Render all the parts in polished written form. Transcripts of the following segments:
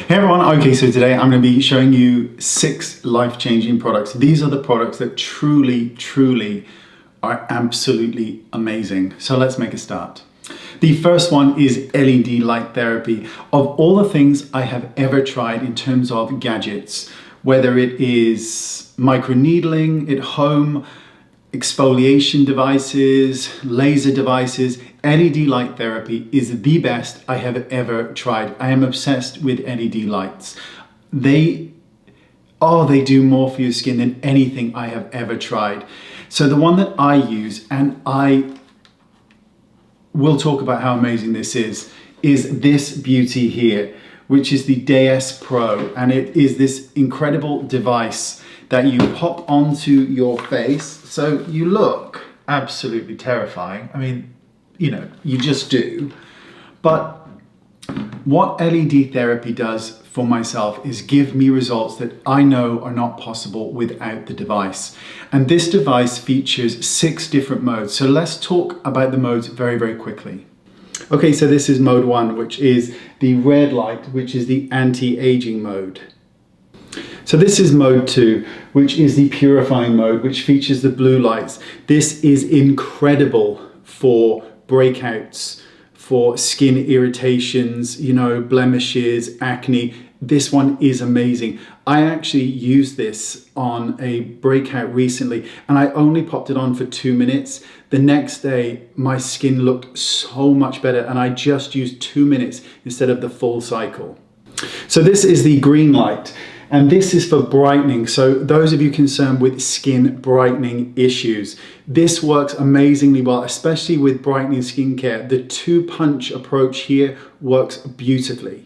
Hey everyone, okay, so today I'm going to be showing you 6 life-changing products. These are the products that truly are absolutely amazing. So let's make a start. The first one is LED light therapy. Of all the things I have ever tried in terms of gadgets, whether it is microneedling at home, exfoliation devices, laser devices, LED light therapy is the best I have ever tried. I am obsessed with LED lights. They do more for your skin than anything I have ever tried. So the one that I use, and I will talk about how amazing this is this beauty here, which is the Déesse Pro. And it is this incredible device that you pop onto your face. So you look absolutely terrifying. I mean, you know, you just do. But what LED therapy does for myself is give me results that I know are not possible without the device. And this device features 6 different modes. So let's talk about the modes very quickly. Okay, so this is mode 1, which is the red light, which is the anti-aging mode. So this is mode 2, which is the purifying mode, which features the blue lights. This is incredible for breakouts, for skin irritations, you know, blemishes, acne. This one is amazing. I actually used this on a breakout recently and I only popped it on for 2 minutes. The next day, my skin looked so much better and I just used 2 minutes instead of the full cycle. So this is the green light. And this is for brightening. So those of you concerned with skin brightening issues, this works amazingly well, especially with brightening skincare. The 2-punch approach here works beautifully.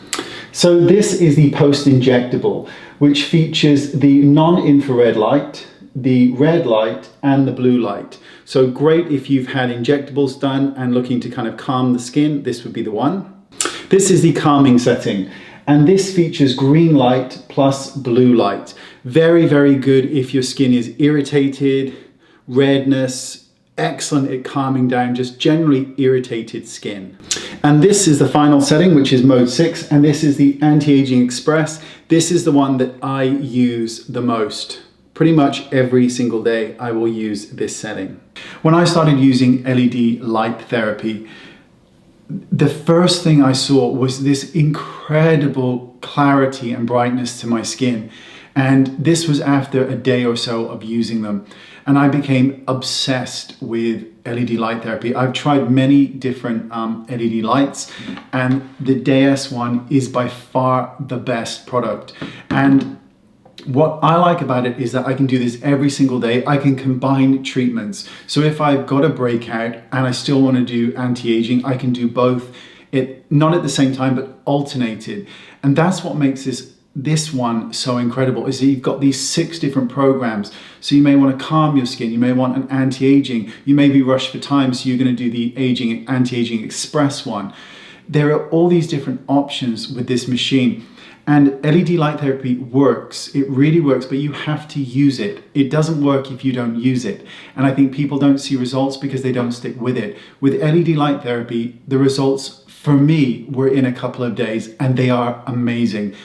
So this is the post-injectable, which features the non-infrared light, the red light, and the blue light. So great if you've had injectables done and looking to kind of calm the skin, this would be the one. This is the calming setting. And this features green light plus blue light. Very good if your skin is irritated, redness, excellent at calming down just generally irritated skin. And this is the final setting, which is mode 6, and this is the Anti-Aging Express. This is the one that I use the most. Pretty much every single day I will use this setting. When I started using LED light therapy, the first thing I saw was this incredible clarity and brightness to my skin. And this was after a day or so of using them. And I became obsessed with LED light therapy. I've tried many different LED lights, and the Déesse one is by far the best product. And what I like about it is that I can do this every single day. I can combine treatments. So if I've got a breakout and I still want to do anti-aging, I can do both, not at the same time, but alternated. And that's what makes this one so incredible, is that you've got these 6 different programs. So you may want to calm your skin, you may want an anti-aging, you may be rushed for time, so you're going to do the anti-aging express one. There are all these different options with this machine. And LED light therapy works, it really works, but you have to use it. It doesn't work if you don't use it. And I think people don't see results because they don't stick with it. With LED light therapy, the results for me were in a couple of days, and they are amazing.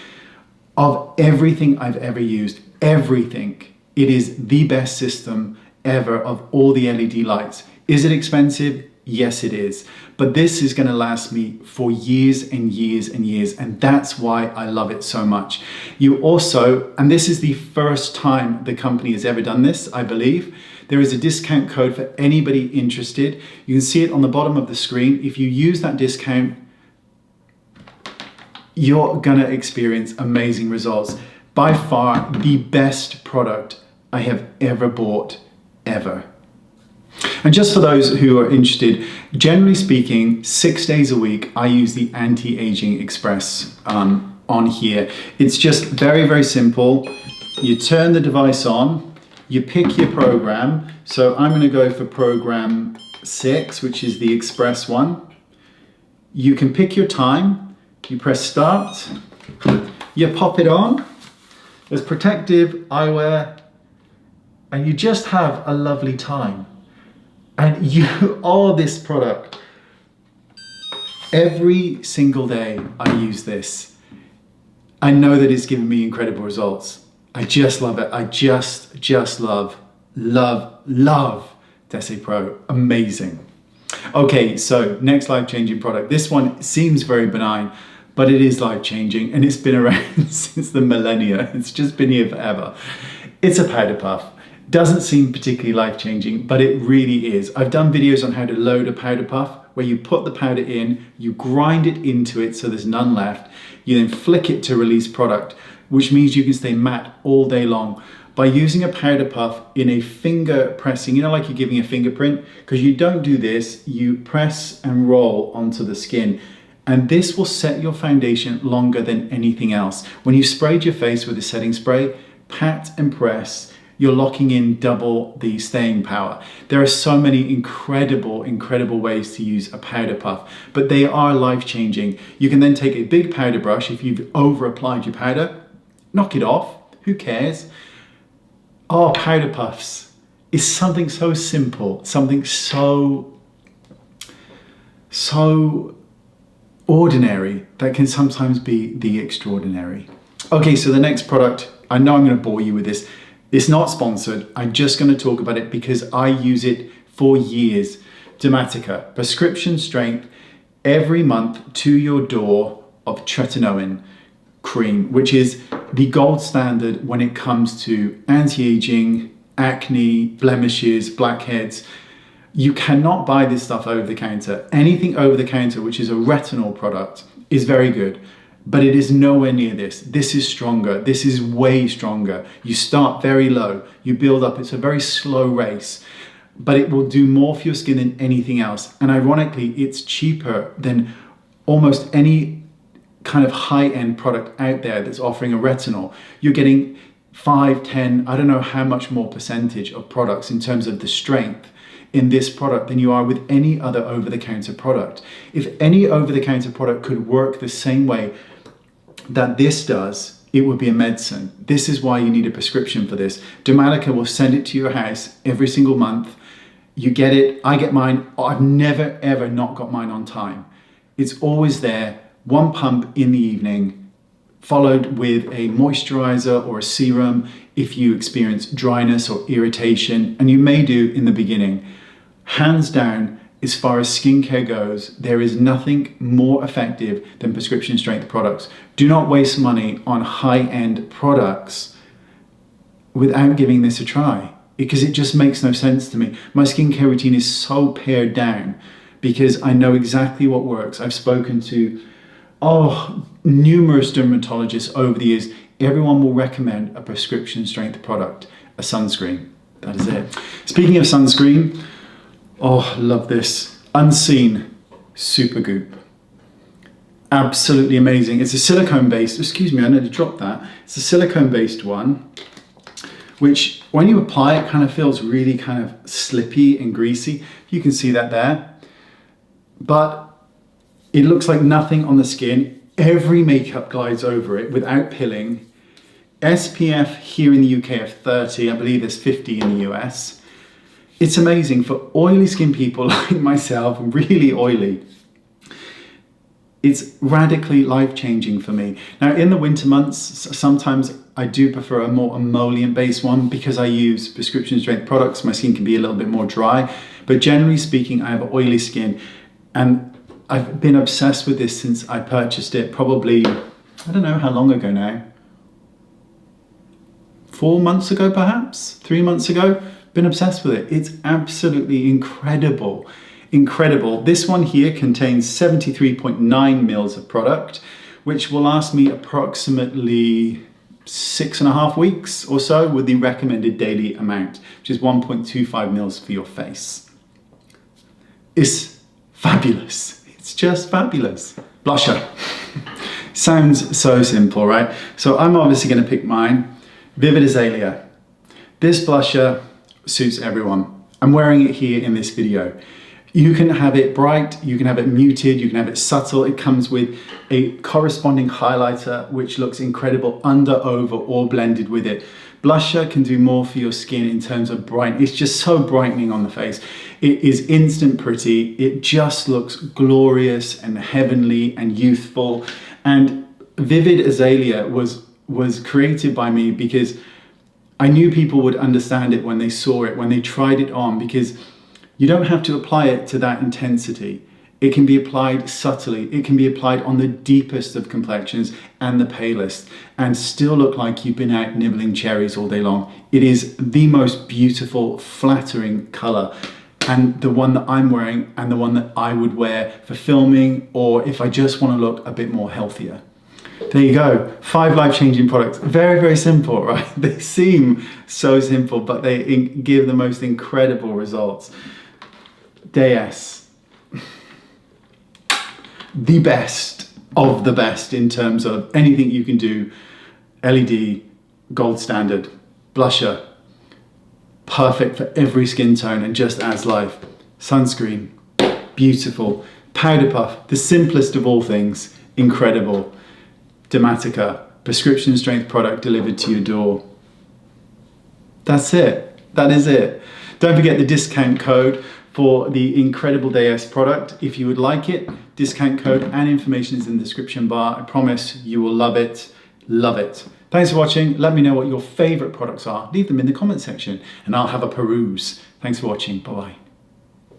Of everything I've ever used, everything, it is the best system ever of all the LED lights. Is it expensive? Yes, it is. But this is going to last me for years and years and years. And that's why I love it so much. You also, and this is the first time the company has ever done this, I believe, there is a discount code for anybody interested. You can see it on the bottom of the screen. If you use that discount, you're going to experience amazing results. By far the best product I have ever bought, ever. And just for those who are interested, generally speaking, 6 days a week, I use the Anti-Aging Express on here. It's just very simple. You turn the device on, you pick your program. So I'm going to go for program 6, which is the Express one. You can pick your time, you press start, you pop it on. There's protective eyewear, and you just have a lovely time. And this product, every single day I use this. I know that it's given me incredible results. I just love it. I just love Déesse Pro. Amazing. Okay, so next life-changing product. This one seems very benign, but it is life-changing, and it's been around since the millennia. It's just been here forever. It's a powder puff. Doesn't seem particularly life-changing, but it really is. I've done videos on how to load a powder puff, where you put the powder in, you grind it into it so there's none left, you then flick it to release product, which means you can stay matte all day long. By using a powder puff in a finger pressing, you know, like you're giving a fingerprint, because you don't do this, you press and roll onto the skin. And this will set your foundation longer than anything else. When you sprayed your face with a setting spray, pat and press, you're locking in double the staying power. There are so many incredible ways to use a powder puff, but they are life-changing. You can then take a big powder brush, if you've over-applied your powder, knock it off, who cares? Oh, powder puffs is something so simple, something so ordinary that can sometimes be the extraordinary. Okay, so the next product, I know I'm going to bore you with this. It's not sponsored. I'm just going to talk about it because I use it for years. Dermatica, prescription strength, every month to your door of tretinoin cream, which is the gold standard when it comes to anti-aging, acne, blemishes, blackheads. You cannot buy this stuff over the counter. Anything over the counter, which is a retinol product, is very good, but it is nowhere near this. This is stronger. This is way stronger. You start very low, you build up. It's a very slow race, but it will do more for your skin than anything else. And ironically, it's cheaper than almost any kind of high-end product out there that's offering a retinol. You're getting 5, 10, I don't know how much more percentage of products in terms of the strength in this product than you are with any other over-the-counter product. If any over-the-counter product could work the same way that this does, it would be a medicine. This is why you need a prescription for this. Dermatica will send it to your house every single month. You get it, I get mine. I've never ever not got mine on time. It's always there, one pump in the evening, followed with a moisturizer or a serum if you experience dryness or irritation, and you may do in the beginning. Hands down, as far as skincare goes, there is nothing more effective than prescription strength products. Do not waste money on high-end products without giving this a try, because it just makes no sense to me. My skincare routine is so pared down because I know exactly what works. I've spoken to numerous dermatologists over the years. Everyone will recommend a prescription strength product, a sunscreen. That is it. Speaking of sunscreen, love this. Unseen Supergoop. Absolutely amazing. It's a silicone-based, excuse me, I nearly dropped that. It's a silicone-based one, which when you apply it kind of feels really kind of slippy and greasy. You can see that there. But it looks like nothing on the skin. Every makeup glides over it without pilling. SPF here in the UK of 30, I believe there's 50 in the US. It's amazing for oily skin people like myself, really oily. It's radically life-changing for me. Now in the winter months, sometimes I do prefer a more emollient-based one because I use prescription strength products. My skin can be a little bit more dry, but generally speaking, I have oily skin, and I've been obsessed with this since I purchased it probably, I don't know how long ago now. 4 months ago, perhaps? 3 months ago? Been obsessed with it. It's absolutely incredible. Incredible. This one here contains 73.9 mils of product, which will last me approximately 6.5 weeks or so with the recommended daily amount, which is 1.25 mils for your face. It's fabulous. It's just fabulous. Blusher. Sounds so simple, right? So I'm obviously going to pick mine. Vivid Azalea. This blusher suits everyone. I'm wearing it here in this video. You can have it bright, you can have it muted, you can have it subtle. It comes with a corresponding highlighter, which looks incredible under, over, or blended with it. Blusher can do more for your skin in terms of bright. It's just so brightening on the face. It is instant pretty. It just looks glorious and heavenly and youthful. And Vivid Azalea was created by me because I knew people would understand it when they saw it, when they tried it on, because you don't have to apply it to that intensity. It can be applied subtly. It can be applied on the deepest of complexions and the palest and still look like you've been out nibbling cherries all day long. It is the most beautiful, flattering color, and the one that I'm wearing and the one that I would wear for filming or if I just want to look a bit more healthier. There you go, 5 life-changing products. Very, very simple, right? They seem so simple, but they give the most incredible results. Déesse. The best of the best in terms of anything you can do. LED, gold standard, blusher, perfect for every skin tone and just as life. Sunscreen, beautiful. Powder puff, the simplest of all things, incredible. Dermatica, prescription strength product delivered to your door. That's it. That is it. Don't forget the discount code for the incredible Déesse product. If you would like it, discount code and information is in the description bar. I promise you will love it. Love it. Thanks for watching. Let me know what your favorite products are. Leave them in the comment section and I'll have a peruse. Thanks for watching. Bye-bye.